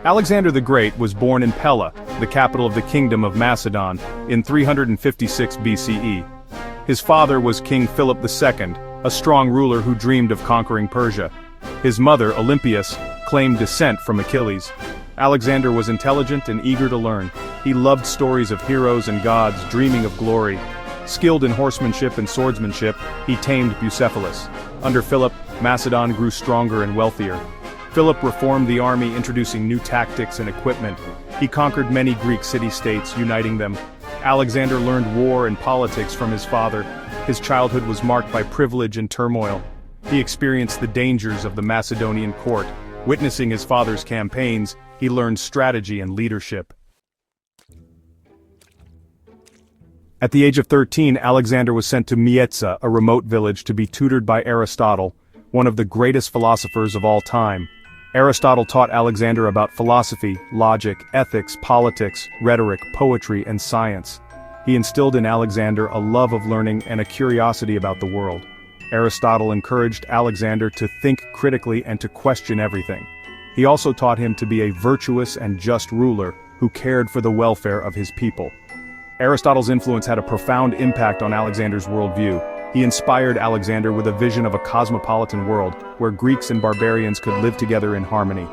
Alexander the Great was born in Pella, the capital of the Kingdom of Macedon, in 356 BCE. His father was King Philip II, a strong ruler who dreamed of conquering Persia. His mother, Olympias, claimed descent from Achilles. Alexander was intelligent and eager to learn. He loved stories of heroes and gods dreaming of glory. Skilled in horsemanship and swordsmanship, he tamed Bucephalus. Under Philip, Macedon grew stronger and wealthier. Philip reformed the army, introducing new tactics and equipment. He conquered many Greek city-states, uniting them. Alexander learned war and politics from his father. His childhood was marked by privilege and turmoil. He experienced the dangers of the Macedonian court. Witnessing his father's campaigns, he learned strategy and leadership. At the age of 13, Alexander was sent to Mietza, a remote village, to be tutored by Aristotle, one of the greatest philosophers of all time. Aristotle taught Alexander about philosophy, logic, ethics, politics, rhetoric, poetry, and science. He instilled in Alexander a love of learning and a curiosity about the world. Aristotle encouraged Alexander to think critically and to question everything. He also taught him to be a virtuous and just ruler who cared for the welfare of his people. Aristotle's influence had a profound impact on Alexander's worldview. He inspired Alexander with a vision of a cosmopolitan world, where Greeks and barbarians could live together in harmony.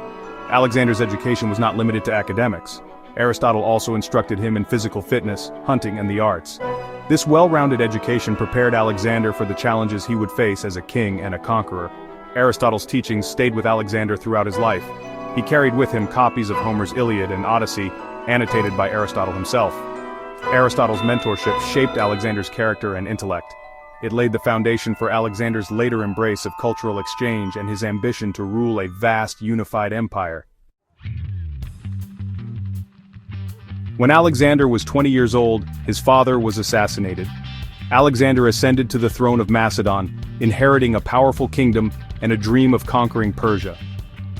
Alexander's education was not limited to academics. Aristotle also instructed him in physical fitness, hunting, and the arts. This well-rounded education prepared Alexander for the challenges he would face as a king and a conqueror. Aristotle's teachings stayed with Alexander throughout his life. He carried with him copies of Homer's Iliad and Odyssey, annotated by Aristotle himself. Aristotle's mentorship shaped Alexander's character and intellect. It laid the foundation for Alexander's later embrace of cultural exchange and his ambition to rule a vast, unified empire. When Alexander was 20 years old, his father was assassinated. Alexander ascended to the throne of Macedon, inheriting a powerful kingdom and a dream of conquering Persia.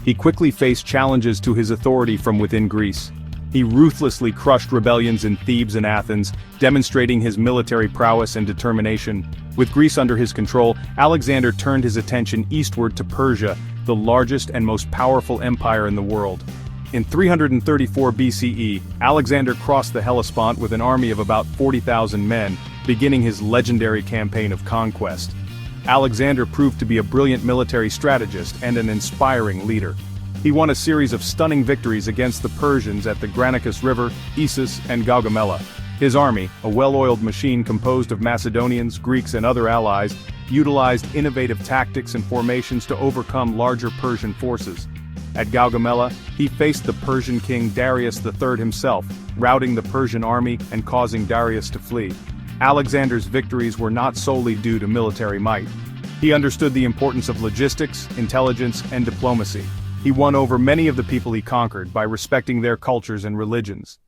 He quickly faced challenges to his authority from within Greece. He ruthlessly crushed rebellions in Thebes and Athens, demonstrating his military prowess and determination. With Greece under his control, Alexander turned his attention eastward to Persia, the largest and most powerful empire in the world. In 334 BCE, Alexander crossed the Hellespont with an army of about 40,000 men, beginning his legendary campaign of conquest. Alexander proved to be a brilliant military strategist and an inspiring leader. He won a series of stunning victories against the Persians at the Granicus River, Issus, and Gaugamela. His army, a well-oiled machine composed of Macedonians, Greeks, and other allies, utilized innovative tactics and formations to overcome larger Persian forces. At Gaugamela, he faced the Persian king Darius III himself, routing the Persian army and causing Darius to flee. Alexander's victories were not solely due to military might. He understood the importance of logistics, intelligence, and diplomacy. He won over many of the people he conquered by respecting their cultures and religions.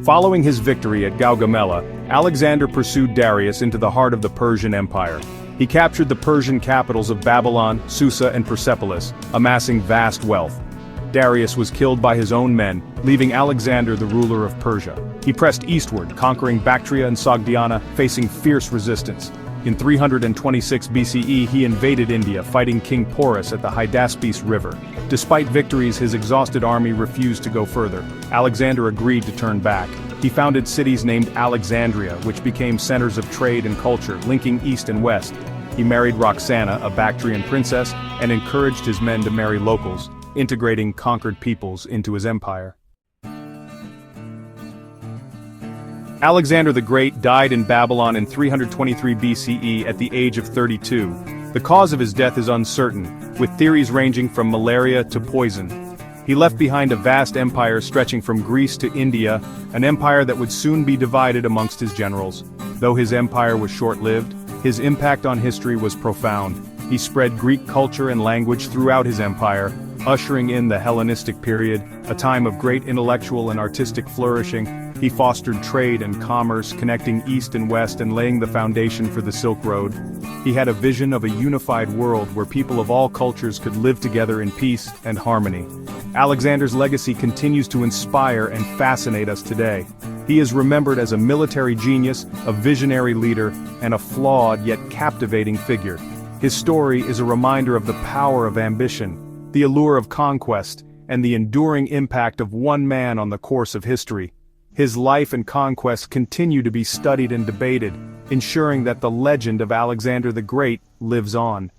Following his victory at Gaugamela, Alexander pursued Darius into the heart of the Persian Empire. He captured the Persian capitals of Babylon, Susa, and Persepolis, amassing vast wealth. Darius was killed by his own men, leaving Alexander the ruler of Persia. He pressed eastward, conquering Bactria and Sogdiana, facing fierce resistance. In 326 BCE, he invaded India, fighting King Porus at the Hydaspes River. Despite victories, his exhausted army refused to go further. Alexander agreed to turn back. He founded cities named Alexandria, which became centers of trade and culture, linking east and west. He married Roxana, a Bactrian princess, and encouraged his men to marry locals, integrating conquered peoples into his empire. Alexander the Great died in Babylon in 323 BCE at the age of 32. The cause of his death is uncertain, with theories ranging from malaria to poison. He left behind a vast empire stretching from Greece to India, an empire that would soon be divided amongst his generals. Though his empire was short-lived, his impact on history was profound. He spread Greek culture and language throughout his empire, ushering in the Hellenistic period, a time of great intellectual and artistic flourishing. He fostered trade and commerce, connecting East and West and laying the foundation for the Silk Road. He had a vision of a unified world where people of all cultures could live together in peace and harmony. Alexander's legacy continues to inspire and fascinate us today. He is remembered as a military genius, a visionary leader, and a flawed yet captivating figure. His story is a reminder of the power of ambition, the allure of conquest, and the enduring impact of one man on the course of history. His life and conquests continue to be studied and debated, ensuring that the legend of Alexander the Great lives on.